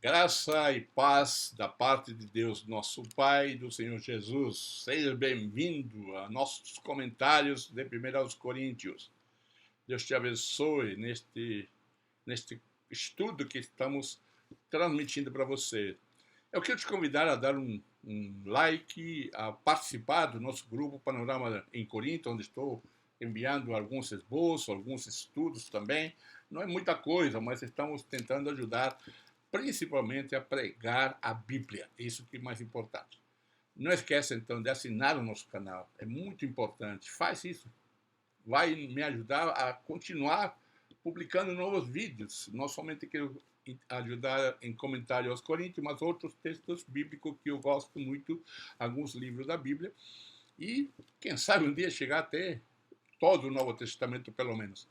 Graça e paz da parte de Deus, nosso Pai, e do Senhor Jesus. Seja bem-vindo a nossos comentários de 1 Coríntios. Deus te abençoe neste estudo que estamos transmitindo para você. Eu quero te convidar a dar um like, a participar do nosso grupo Panorama em Corinto, onde estou enviando alguns esboços, alguns estudos também. Não é muita coisa, mas estamos tentando ajudar principalmente a pregar a Bíblia. Isso que é mais importante. Não esqueça, então, de assinar o nosso canal. É muito importante. Faz isso. Vai me ajudar a continuar publicando novos vídeos. Não somente quero ajudar em comentário aos Coríntios, mas outros textos bíblicos que eu gosto muito, alguns livros da Bíblia. E, quem sabe, um dia chegar até todo o Novo Testamento, pelo menos.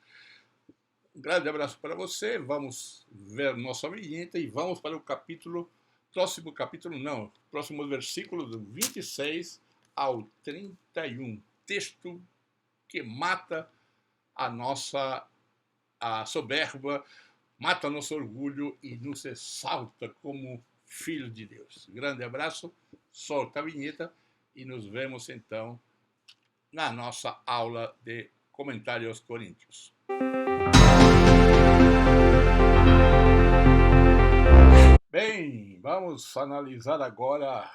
Um grande abraço para você. Vamos ver nossa vinheta e vamos para o próximo versículo do 26 ao 31. Texto que mata a soberba, mata nosso orgulho e nos exalta como filho de Deus. Grande abraço, solta a vinheta e nos vemos então na nossa aula de comentário aos Coríntios. Bem, vamos analisar agora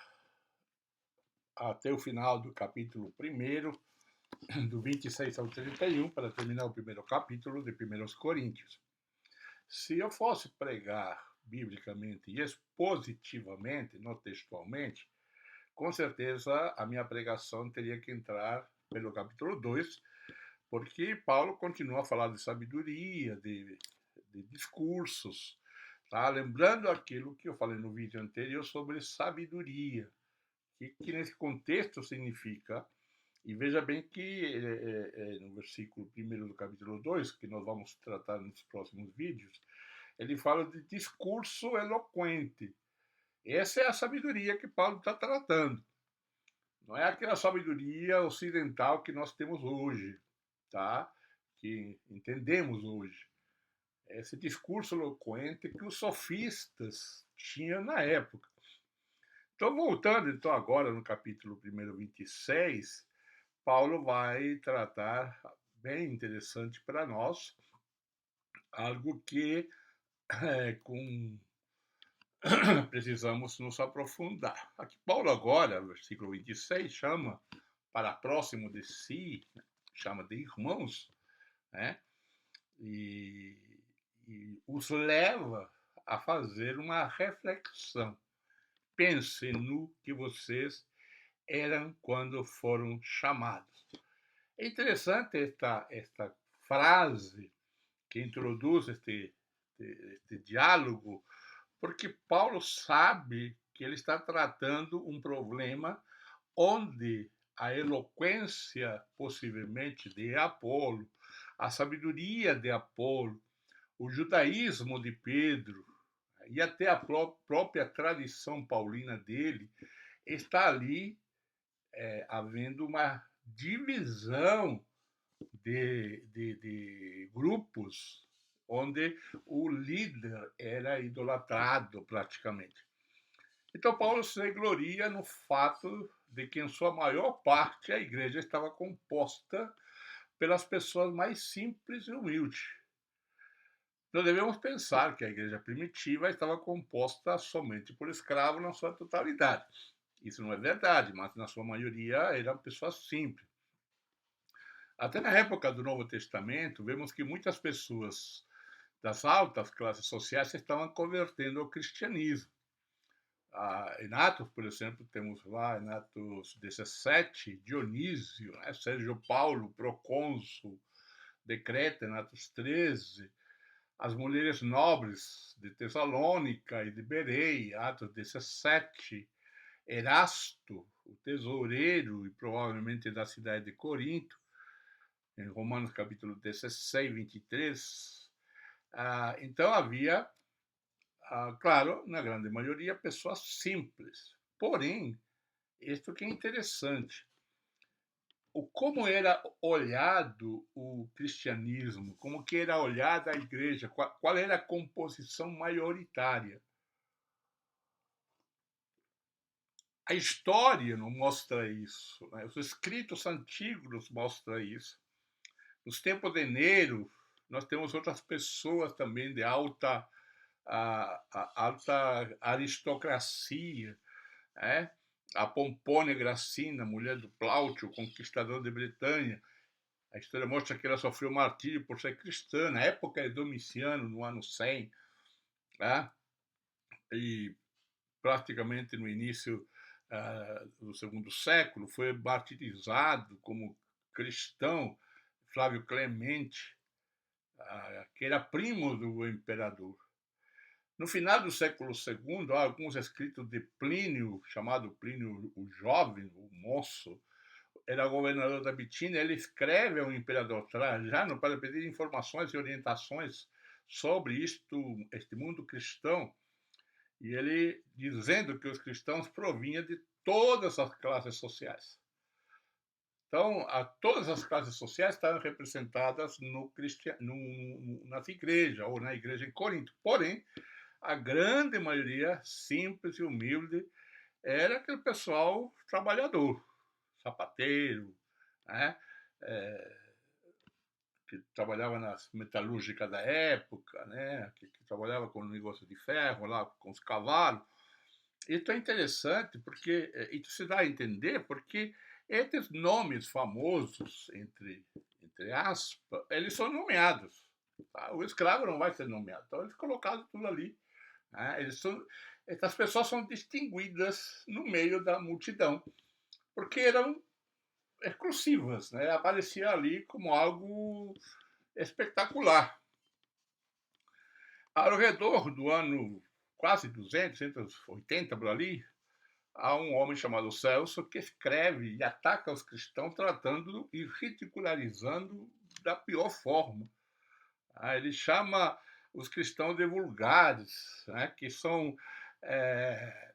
até o final do capítulo 1, do 26 ao 31, para terminar o primeiro capítulo de 1 Coríntios. Se eu fosse pregar biblicamente e expositivamente, não textualmente, com certeza a minha pregação teria que entrar pelo capítulo 2, porque Paulo continua a falar de sabedoria, de discursos, tá? Lembrando aquilo que eu falei no vídeo anterior sobre sabedoria, que nesse contexto significa, e veja bem que no versículo 1 do capítulo 2, que nós vamos tratar nos próximos vídeos, ele fala de discurso eloquente. Essa é a sabedoria que Paulo está tratando. Não é aquela sabedoria ocidental que nós temos hoje, tá? Que entendemos hoje. Esse discurso eloquente que os sofistas tinham na época. Então, voltando então agora no capítulo 26, Paulo vai tratar, bem interessante para nós, algo que precisamos nos aprofundar. Aqui Paulo agora, versículo 26, chama para próximo de si, chama de irmãos, né? E os leva a fazer uma reflexão. Pense no que vocês eram quando foram chamados. É interessante esta frase que introduz este diálogo, porque Paulo sabe que ele está tratando um problema onde a eloquência, possivelmente, de Apolo, a sabedoria de Apolo, o judaísmo de Pedro e até a própria tradição paulina dele, está ali havendo uma divisão de grupos onde o líder era idolatrado praticamente. Então Paulo se gloria no fato de que em sua maior parte a igreja estava composta pelas pessoas mais simples e humildes. Nós devemos pensar que a igreja primitiva estava composta somente por escravos na sua totalidade. Isso não é verdade, mas na sua maioria eram pessoas simples. Até na época do Novo Testamento, vemos que muitas pessoas das altas classes sociais estavam convertendo ao cristianismo. Em Atos, por exemplo, temos lá em Atos 17, Dionísio, né? Sérgio Paulo, procônsul de Creta, em Atos 13, as mulheres nobres de Tessalônica e de Bereia, Atos 17, Erasto, o tesoureiro e provavelmente da cidade de Corinto, em Romanos capítulo 16, 23. Então havia, claro, na grande maioria, pessoas simples. Porém, isto que é interessante, como era olhado o cristianismo, como que era olhada a igreja, qual era a composição maioritária. A história não mostra isso, né? Os escritos antigos mostram isso. Nos tempos de Nero, nós temos outras pessoas também de alta aristocracia, né? A Pompônia Gracina, mulher do Plauto, conquistador de Bretanha. A história mostra que ela sofreu martírio por ser cristã, na época de Domiciano, no ano 100, né? E praticamente no início do segundo século, foi martirizado como cristão Flávio Clemente, que era primo do imperador. No final do século II, há alguns escritos de Plínio, chamado Plínio o Jovem, o Moço, era governador da Bitínia. Ele escreve ao imperador Trajano para pedir informações e orientações sobre este mundo cristão, e ele dizendo que os cristãos provinham de todas as classes sociais. Então, todas as classes sociais estavam representadas nas igrejas, ou na igreja em Corinto. Porém, a grande maioria, simples e humilde, era aquele pessoal trabalhador, sapateiro, né? Que trabalhava nas metalúrgicas da época, né? Que trabalhava com o negócio de ferro, lá com os cavalos. Isso é interessante porque isso se dá a entender porque esses nomes famosos, entre aspas, eles são nomeados. Tá? O escravo não vai ser nomeado, então eles colocaram tudo ali. Né? Essas pessoas são distinguidas no meio da multidão, porque eram exclusivas, né? Aparecia ali como algo espetacular. Ao redor do ano quase 200, 180 por ali, há um homem chamado Celso que escreve e ataca os cristãos tratando e ridicularizando da pior forma. Ele chama os cristãos de vulgares, né, que são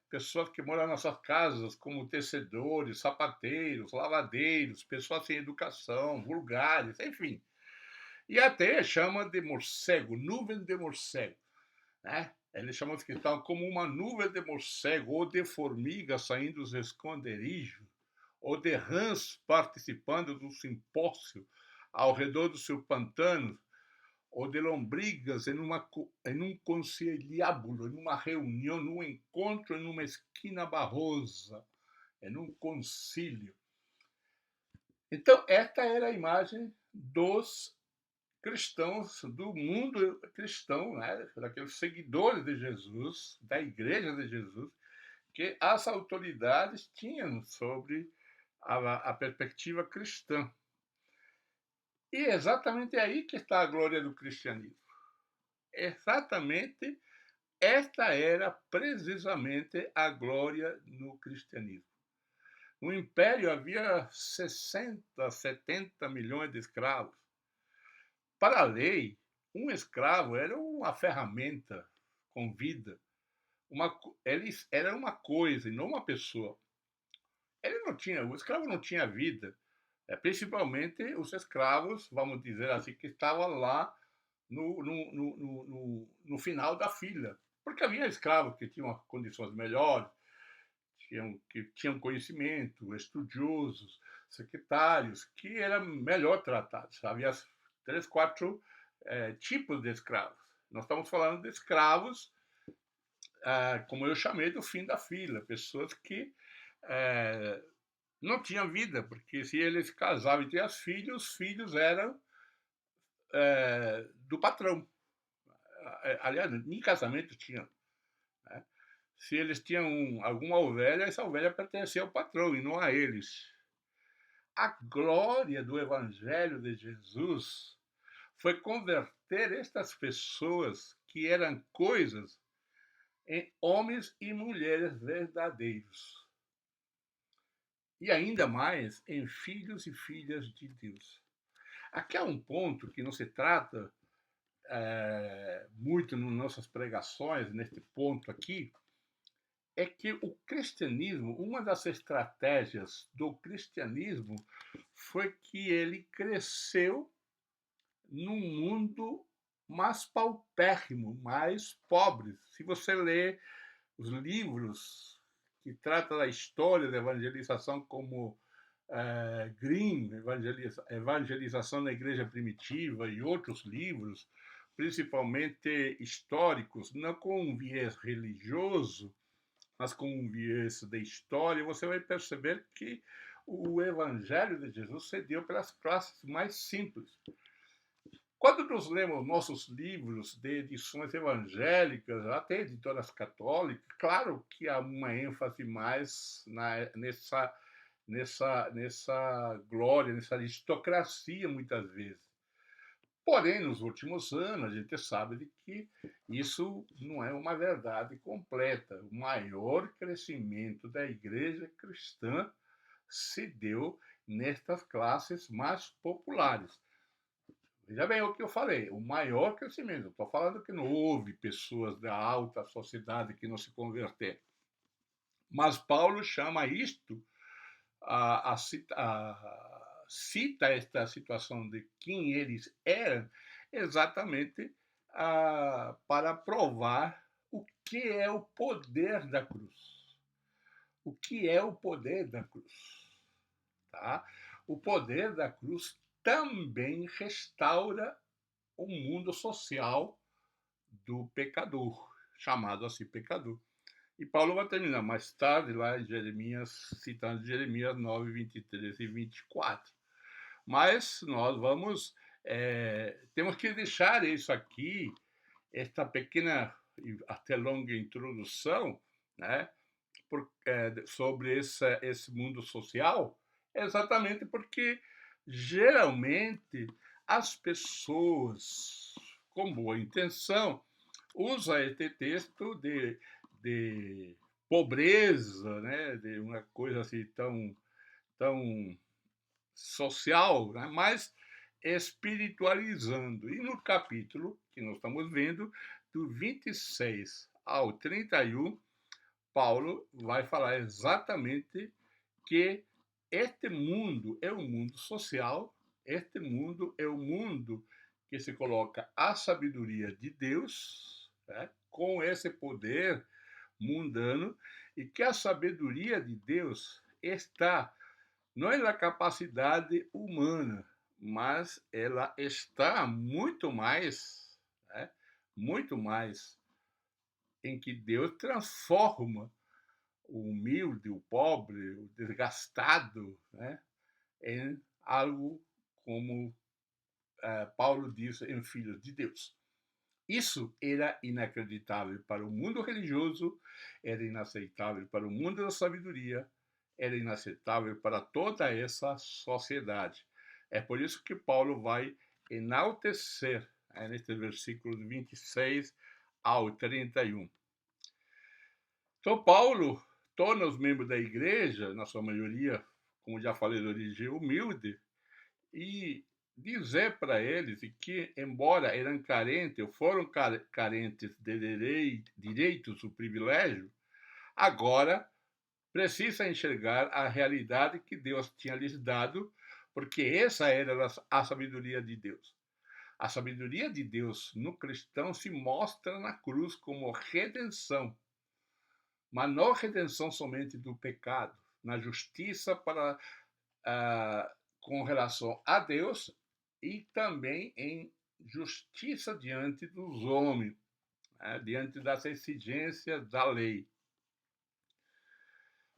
pessoas que moram nas suas casas como tecedores, sapateiros, lavadeiros, pessoas sem educação, vulgares, enfim. E até chama de morcego, nuvem de morcego. Né? Ele chama os cristãos como uma nuvem de morcego ou de formiga saindo dos esconderijos, ou de rãs participando do simpósio ao redor do seu pantano, ou de lombrigas em um conciliábulo, em uma reunião, num encontro, em uma esquina barrosa, em um concílio. Então, esta era a imagem dos cristãos, do mundo cristão, né? Daqueles seguidores de Jesus, da igreja de Jesus, que as autoridades tinham sobre a perspectiva cristã. E é exatamente aí que está a glória do cristianismo. Exatamente esta era precisamente a glória no cristianismo. No Império havia 60, 70 milhões de escravos. Para a lei, um escravo era uma ferramenta com vida. Ele era uma coisa e não uma pessoa. O escravo não tinha vida. Principalmente os escravos, vamos dizer assim, que estavam lá no final da fila. Porque havia escravos que tinham condições melhores, que tinham conhecimento, estudiosos, secretários, que eram melhor tratados. Havia 3, 4 tipos de escravos. Nós estamos falando de escravos, como eu chamei, do fim da fila, pessoas que não tinham vida, porque se eles casavam e tinham filhos, os filhos eram do patrão. Aliás, nem casamento tinham. Né? Se eles tinham alguma ovelha, essa ovelha pertencia ao patrão e não a eles. A glória do Evangelho de Jesus foi converter estas pessoas que eram coisas em homens e mulheres verdadeiros. E ainda mais em filhos e filhas de Deus. Aqui há um ponto que não se trata muito nas nossas pregações, neste ponto aqui, é que o cristianismo, uma das estratégias do cristianismo foi que ele cresceu num mundo mais paupérrimo, mais pobre. Se você lê os livros que trata da história da evangelização como Green, Evangelização na Igreja Primitiva, e outros livros, principalmente históricos, não com um viés religioso, mas com um viés da história, você vai perceber que o Evangelho de Jesus se deu pelas classes mais simples. Quando nós lemos nossos livros de edições evangélicas, até editoras católicas, claro que há uma ênfase mais nessa glória, nessa aristocracia, muitas vezes. Porém, nos últimos anos, a gente sabe de que isso não é uma verdade completa. O maior crescimento da igreja cristã se deu nestas classes mais populares. Veja bem o que eu falei, o maior crescimento. Estou falando que não houve pessoas da alta sociedade que não se converteram. Mas Paulo chama isto, cita esta situação de quem eles eram, exatamente para provar o que é o poder da cruz. O que é o poder da cruz? Tá? O poder da cruz também restaura o mundo social do pecador, chamado assim pecador. E Paulo vai terminar mais tarde, lá em Jeremias, citando Jeremias 9, 23 e 24. Mas nós vamos, temos que deixar isso aqui, esta pequena e até longa introdução, né, sobre esse mundo social, exatamente porque geralmente as pessoas com boa intenção usam este texto de pobreza, né, de uma coisa assim tão social, né, mas espiritualizando. E no capítulo que nós estamos vendo, do 26 ao 31, Paulo vai falar exatamente que este mundo é um mundo social, este mundo é um mundo que se coloca a sabedoria de Deus, né, com esse poder mundano, e que a sabedoria de Deus está não é na capacidade humana, mas ela está muito mais em que Deus transforma o humilde, o pobre, o desgastado, né, em algo como Paulo diz, em filhos de Deus. Isso era inacreditável para o mundo religioso, era inaceitável para o mundo da sabedoria, era inaceitável para toda essa sociedade. É por isso que Paulo vai enaltecer, neste versículo 26 ao 31. Então, Paulo torna os membros da igreja, na sua maioria, como já falei, de origem humilde, e dizer para eles que, embora eram carentes, ou foram carentes de direitos ou privilégio, agora precisa enxergar a realidade que Deus tinha lhes dado, porque essa era a sabedoria de Deus. A sabedoria de Deus no cristão se mostra na cruz como redenção, mas não redenção somente do pecado, na justiça com relação a Deus e também em justiça diante dos homens, né, diante das exigências da lei.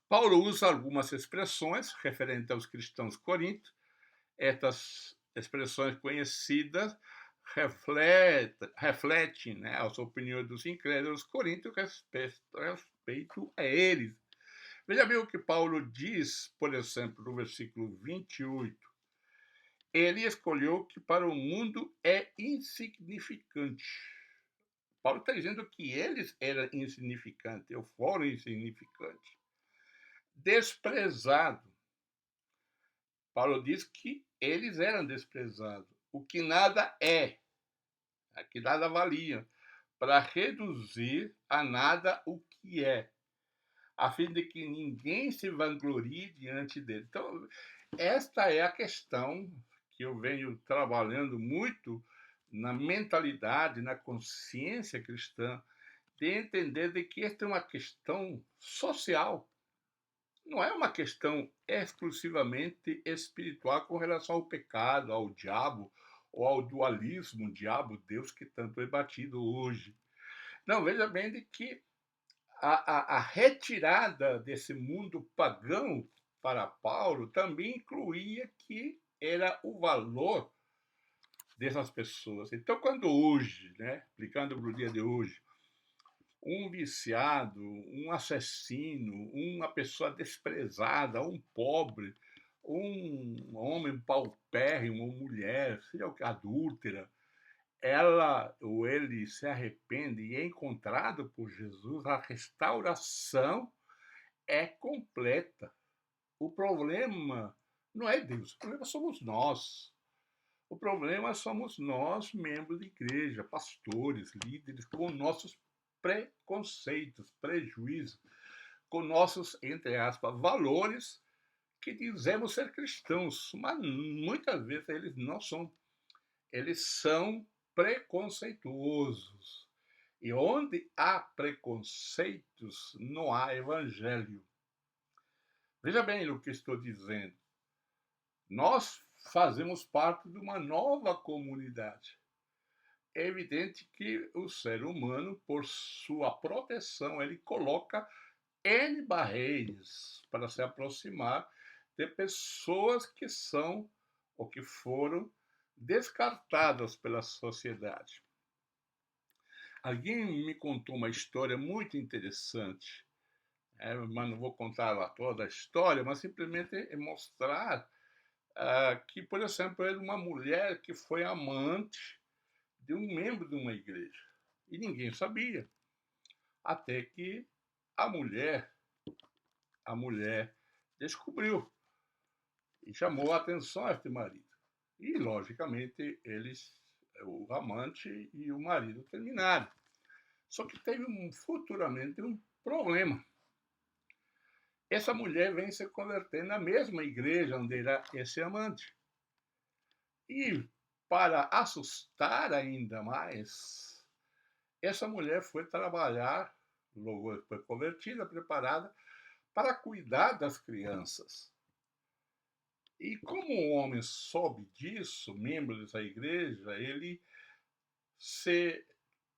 Paulo usa algumas expressões referentes aos cristãos coríntios. Estas expressões conhecidas refletem, né, as opiniões dos incrédulos coríntios respeito a eles. Veja bem o que Paulo diz, por exemplo, no versículo 28. Ele escolheu que para o mundo é insignificante. Paulo está dizendo que eles eram insignificantes, ou foram insignificantes. Desprezado. Paulo diz que eles eram desprezados. O que nada é, que nada valia, para reduzir a nada o que é, a fim de que ninguém se vanglorie diante dele. Então, esta é a questão que eu venho trabalhando muito na mentalidade, na consciência cristã, de entender de que esta é uma questão social. não é uma questão exclusivamente espiritual com relação ao pecado, ao diabo ou ao dualismo diabo-Deus que tanto é batido hoje. Não, veja bem de que a retirada desse mundo pagão para Paulo também incluía que era o valor dessas pessoas. Então, quando hoje, né, aplicando para o dia de hoje, um viciado, um assassino, uma pessoa desprezada, um pobre, um homem paupérrimo, uma mulher, seja o que, adúltera, ela ou ele se arrepende e é encontrado por Jesus, a restauração é completa. O problema não é Deus, o problema somos nós. O problema somos nós, membros de igreja, pastores, líderes, com nossos preconceitos, prejuízos, com nossos, entre aspas, valores que dizemos ser cristãos, mas muitas vezes eles não são. Eles são preconceituosos. E onde há preconceitos, não há evangelho. Veja bem o que estou dizendo. Nós fazemos parte de uma nova comunidade. É evidente que o ser humano, por sua proteção, ele coloca N barreiras para se aproximar de pessoas que são ou que foram descartadas pela sociedade. Alguém me contou uma história muito interessante, mas não vou contar toda a história, mas simplesmente mostrar que, por exemplo, era uma mulher que foi amante de um membro de uma igreja. E ninguém sabia. Até que a mulher, a mulher descobriu e chamou a atenção a este marido. E, logicamente, eles, o amante e o marido, terminaram. Só que teve futuramente um problema. Essa mulher vem se converter na mesma igreja onde era esse amante. E, para assustar ainda mais, essa mulher foi trabalhar, logo foi convertida, preparada, para cuidar das crianças. E como o homem soube disso, membro dessa igreja, ele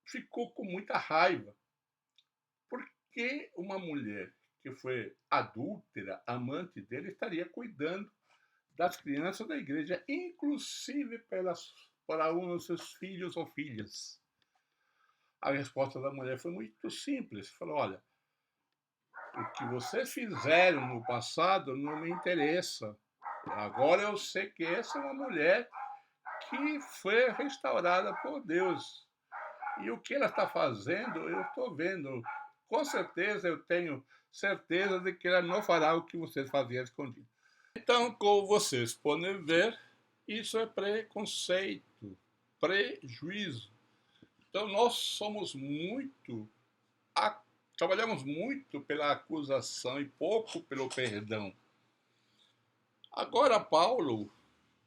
ficou com muita raiva. Porque uma mulher que foi adúltera, amante dele, estaria cuidando das crianças da igreja, inclusive para um dos seus filhos ou filhas. A resposta da mulher foi muito simples. Falou, olha, o que vocês fizeram no passado não me interessa. Agora eu sei que essa é uma mulher que foi restaurada por Deus. E o que ela está fazendo, eu estou vendo. Com certeza, eu tenho certeza de que ela não fará o que vocês faziam escondido. Então, como vocês podem ver, isso é preconceito, prejuízo. Então, nós somos trabalhamos muito pela acusação e pouco pelo perdão. Agora, Paulo,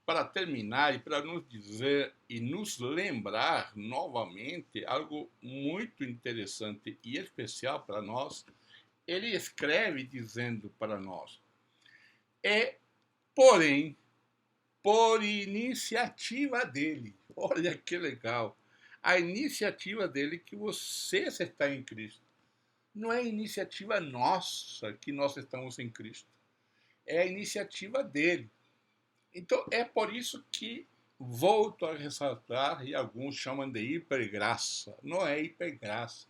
para terminar e para nos dizer e nos lembrar novamente algo muito interessante e especial para nós, ele escreve dizendo para nós: porém, por iniciativa dele, olha que legal, a iniciativa dele que você está em Cristo. Não é iniciativa nossa que nós estamos em Cristo, é a iniciativa dele. Então, é por isso que volto a ressaltar, e alguns chamam de hipergraça. Não é hipergraça.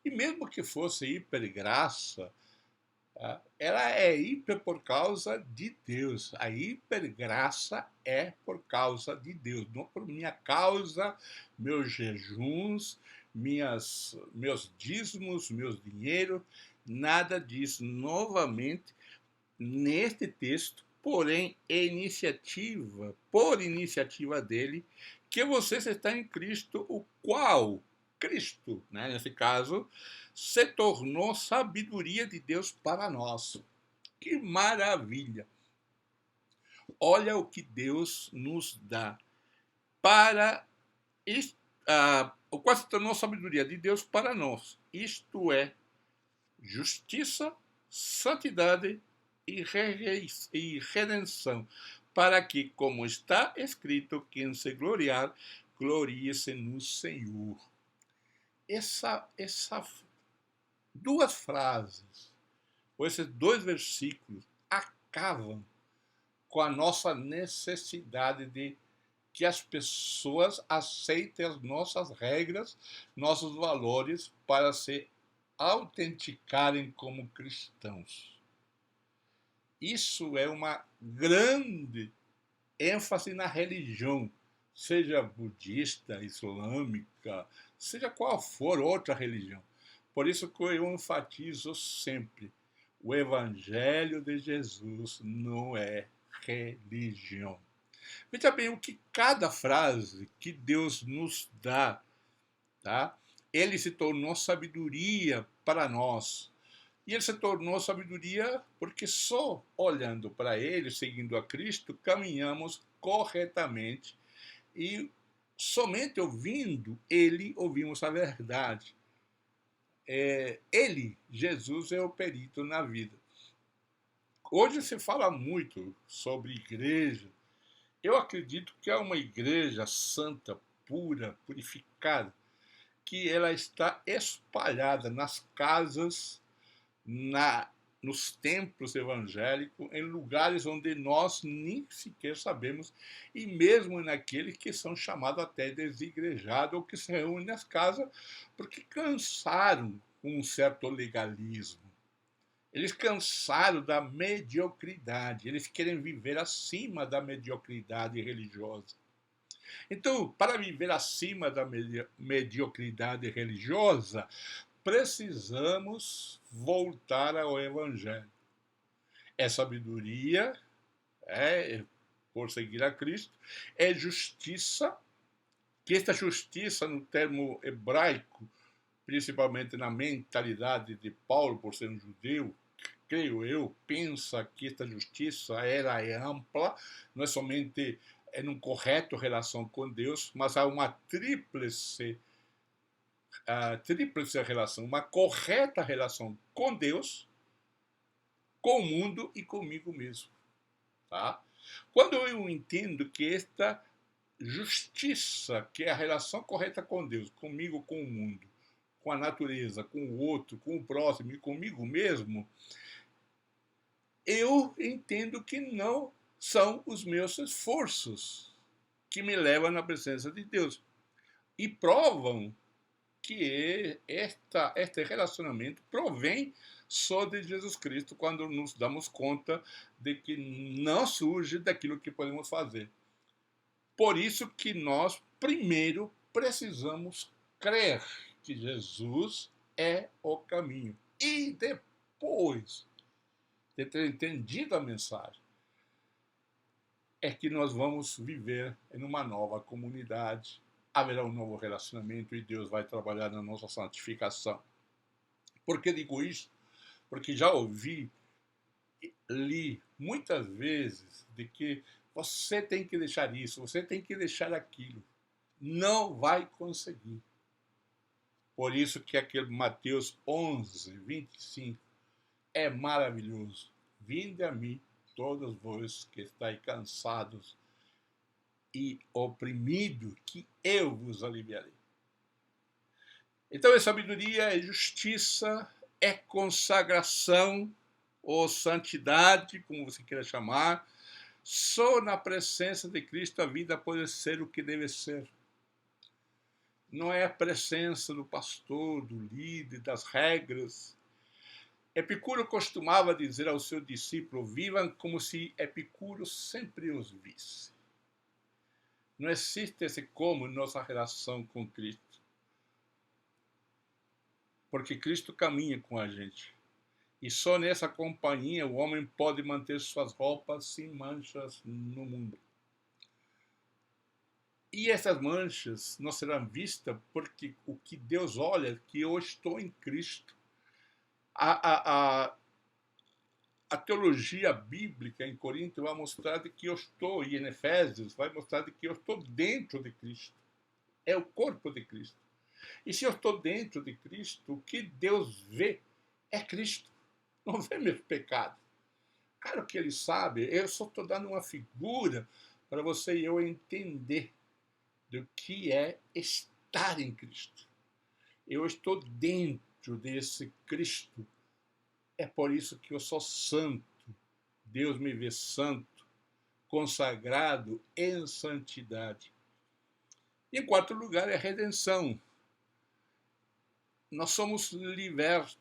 E mesmo que fosse hipergraça, ela é hiper por causa de Deus. A hipergraça é por causa de Deus, não por minha causa, meus jejuns, meus dízimos, meus dinheiros, nada disso. Novamente, neste texto, porém, por iniciativa dele, que vocês estão em Cristo, o qual Cristo, né, nesse caso, se tornou sabedoria de Deus para nós. Que maravilha! Olha o que Deus nos dá para o qual se tornou sabedoria de Deus para nós. Isto é justiça, santidade e redenção, para que, como está escrito, quem se gloriar, glorie-se no Senhor. Essas duas frases, ou esses dois versículos, acabam com a nossa necessidade de que as pessoas aceitem as nossas regras, nossos valores para se autenticarem como cristãos. Isso é uma grande ênfase na religião, seja budista, islâmica, seja qual for outra religião. Por isso que eu enfatizo sempre, o Evangelho de Jesus não é religião. Veja bem o que cada frase que Deus nos dá, tá? Ele se tornou sabedoria para nós. E ele se tornou sabedoria porque só olhando para ele, seguindo a Cristo, caminhamos corretamente e somente ouvindo ele, ouvimos a verdade. Ele, Jesus, é o perito na vida. Hoje se fala muito sobre igreja. Eu acredito que é uma igreja santa, pura, purificada, que ela está espalhada nas casas, nos templos evangélicos, em lugares onde nós nem sequer sabemos, e mesmo naqueles que são chamados até desigrejados, ou que se reúnem nas casas, porque cansaram com um certo legalismo. Eles cansaram da mediocridade, eles querem viver acima da mediocridade religiosa. Então, para viver acima da mediocridade religiosa, precisamos voltar ao Evangelho. É sabedoria, por seguir a Cristo, é justiça, que esta justiça, no termo hebraico, principalmente na mentalidade de Paulo, por ser um judeu, creio eu, pensa que esta justiça é ampla, não é somente num correto relação com Deus, mas há uma tríplice relação, uma correta relação com Deus, com o mundo e comigo mesmo. Tá? Quando eu entendo que esta justiça, que é a relação correta com Deus, comigo, com o mundo, com a natureza, com o outro, com o próximo e comigo mesmo, eu entendo que não são os meus esforços que me levam na presença de Deus. E provam que este relacionamento provém só de Jesus Cristo, quando nos damos conta de que não surge daquilo que podemos fazer. Por isso que nós, primeiro, precisamos crer que Jesus é o caminho. E depois de ter entendido a mensagem, é que nós vamos viver em uma nova comunidade, haverá um novo relacionamento e Deus vai trabalhar na nossa santificação. Por que digo isso? Porque já li muitas vezes de que você tem que deixar isso, você tem que deixar aquilo. Não vai conseguir. Por isso que aquele Mateus 11, 25 é maravilhoso. Vinde a mim, todos vós que estáis cansados e oprimidos, que eu vos aliviarei. Então é sabedoria, é justiça, é consagração ou santidade, como você queira chamar. Só na presença de Cristo a vida pode ser o que deve ser. Não é a presença do pastor, do líder, das regras. Epicuro costumava dizer aos seus discípulos: vivam como se Epicuro sempre os visse. Não existe esse como em nossa relação com Cristo. Porque Cristo caminha com a gente. E só nessa companhia o homem pode manter suas roupas sem manchas no mundo. E essas manchas não serão vistas porque o que Deus olha é que eu estou em Cristo. A teologia bíblica em Corinto vai mostrar de que eu estou, e em Efésios vai mostrar de que eu estou dentro de Cristo. É o corpo de Cristo. E se eu estou dentro de Cristo, o que Deus vê é Cristo. Não vê meus pecados. Claro que ele sabe, eu só estou dando uma figura para você e eu entender do que é estar em Cristo. Eu estou dentro desse Cristo. É por isso que eu sou santo. Deus me vê santo, consagrado em santidade. E em quarto lugar é a redenção. Nós somos libertos,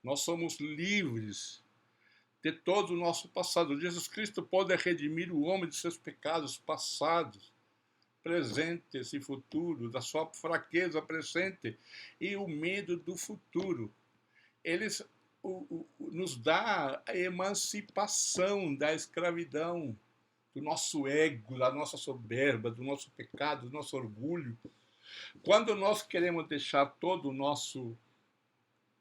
nós somos livres de todo o nosso passado. Jesus Cristo pode redimir o homem de seus pecados passados, presentes e futuros, da sua fraqueza presente e o medo do futuro. Ele nos dá a emancipação da escravidão, do nosso ego, da nossa soberba, do nosso pecado, do nosso orgulho. Quando nós queremos deixar todo o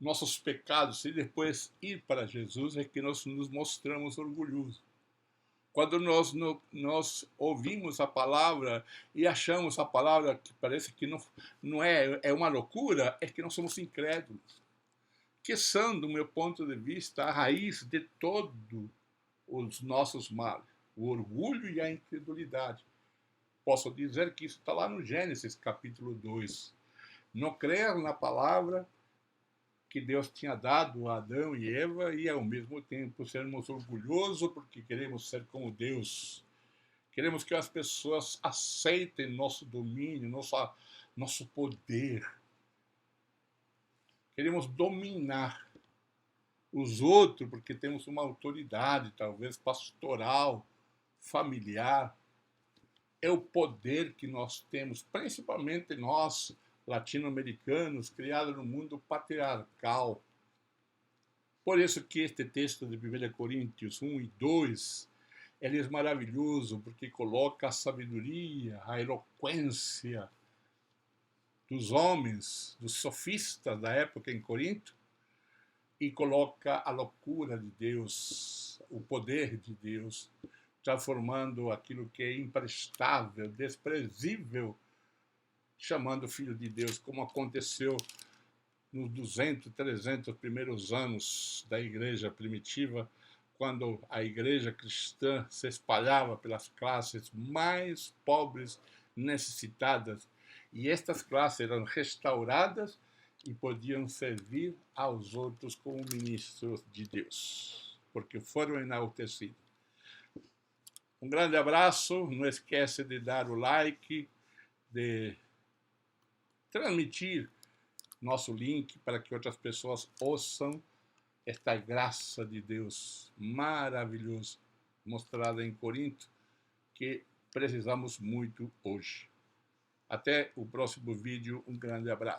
nossos pecados e depois ir para Jesus, é que nós nos mostramos orgulhosos. Quando nós ouvimos a palavra e achamos a palavra que parece que não é uma loucura, é que nós somos incrédulos. Que são, do meu ponto de vista, a raiz de todos os nossos males, o orgulho e a incredulidade. Posso dizer que isso está lá no Gênesis, capítulo 2. Não crer na palavra que Deus tinha dado a Adão e Eva e, ao mesmo tempo, sermos orgulhosos porque queremos ser como Deus. Queremos que as pessoas aceitem nosso domínio, nosso poder. Queremos dominar os outros porque temos uma autoridade, talvez pastoral, familiar. É o poder que nós temos, principalmente nós, latino-americanos, criados no mundo patriarcal. Por isso que este texto de 1 Coríntios 1 e 2, ele é maravilhoso, porque coloca a sabedoria, a eloquência dos homens, dos sofistas da época em Corinto, e coloca a loucura de Deus, o poder de Deus, transformando aquilo que é imprestável, desprezível, chamando o Filho de Deus, como aconteceu nos 200, 300 primeiros anos da igreja primitiva, quando a igreja cristã se espalhava pelas classes mais pobres, necessitadas, e estas classes eram restauradas e podiam servir aos outros como ministros de Deus, porque foram enaltecidos. Um grande abraço, não esquece de dar o like, de transmitir nosso link para que outras pessoas ouçam esta graça de Deus maravilhosa mostrada em Corinto, que precisamos muito hoje. Até o próximo vídeo, um grande abraço.